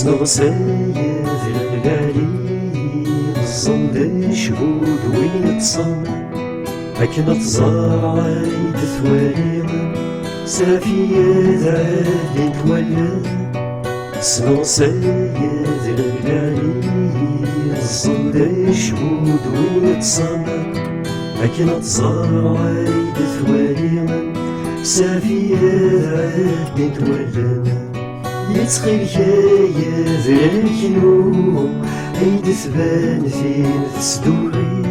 سنغ سيد الغالي الصند شهود وين تصم أكن تزار عيد ثوالي سافية عاد تولى سنغ سيد الغالي الصند شهود وين تصم أكن تزار عيد ثوالي سافية عاد تولى يتخيل كايا ذاكنو عيد ثبان فين تسدوري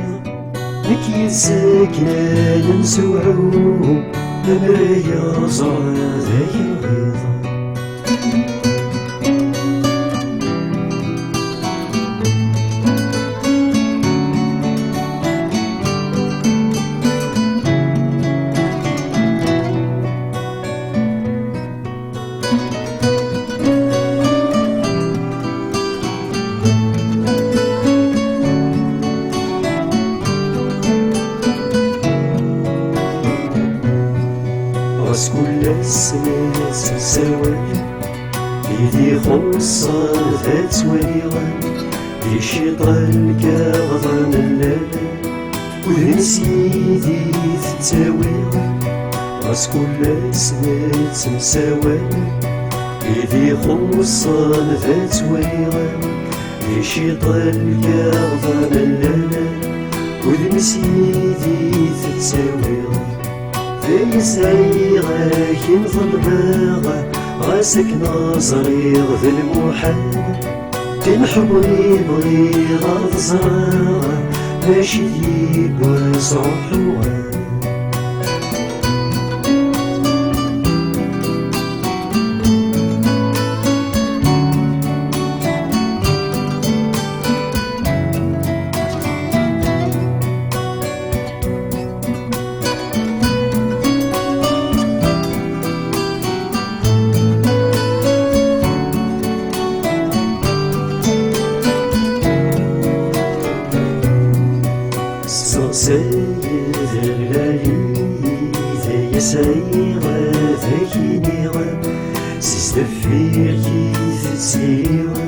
لك يساكنا نمسوعو مرايا صار ذاك الغيظ راس كل السنة تساوي يدي خصا ذات وليغا دي شيطان كاغضان الليل وذن سيدي تتساوي راس كل السنة تساوي يدي خصا ذات وليغا دي شيطان كاغضان الليل وذن سيدي تتساوي يسعي غاكين في الباغة غاسك ناصري غذ المحال تنحبني بغي غاض زراغة ماشي ديب واسعو حوال سيد الغالي ذا يسعي غاذاك ينيغا سيستفير كيف تسيغا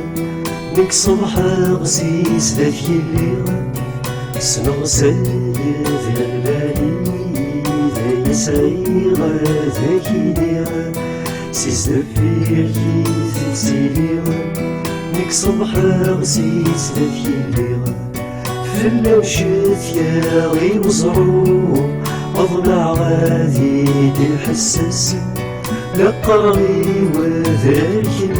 نك صبحا غسيس ذاك الليغا سنغ سيد الغالي ذا يسعي غاذاك ينيغا سيستفير كيف تسيغا نك صبحا غسيس ذاك الليغا فلا وشت يا غي وزرو أضلع غادي دي الحساس لقرغي وذاك